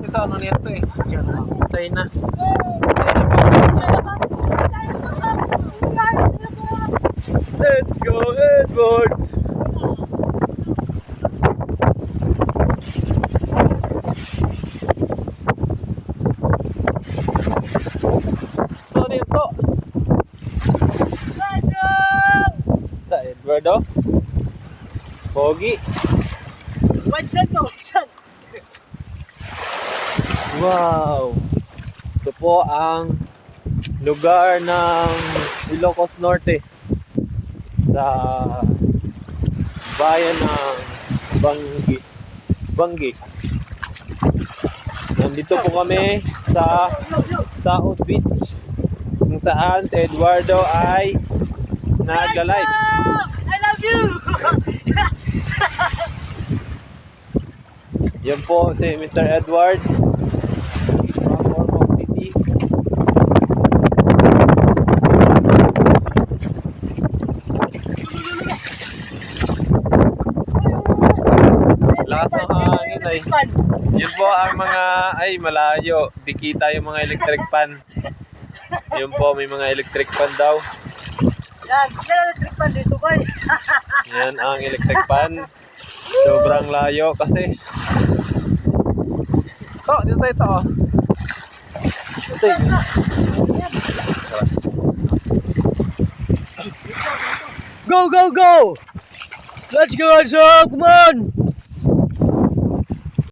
Ito, ano nito eh. China. Let's go, Edward! Ito nito. Ito, Edward oh. Pogi. Wow! Ito po ang lugar ng Ilocos Norte sa bayan ng Banggi. Nandito po kami sa South Beach kung saan si Eduardo ay nag-live. I love you! Yan po si Mr. Edward from Ormoc City. Lakas ng hangin ay. Yun po ang mga ay malayo. Di kita yung mga electric pan. Yun po may mga electric pan daw. Yan, electric fan dito boy. Yan ang electric pan. Sobrang layo kasi. Ito, dito tayo ito oh. Ito yun. Go, go, go! Let's go, come on!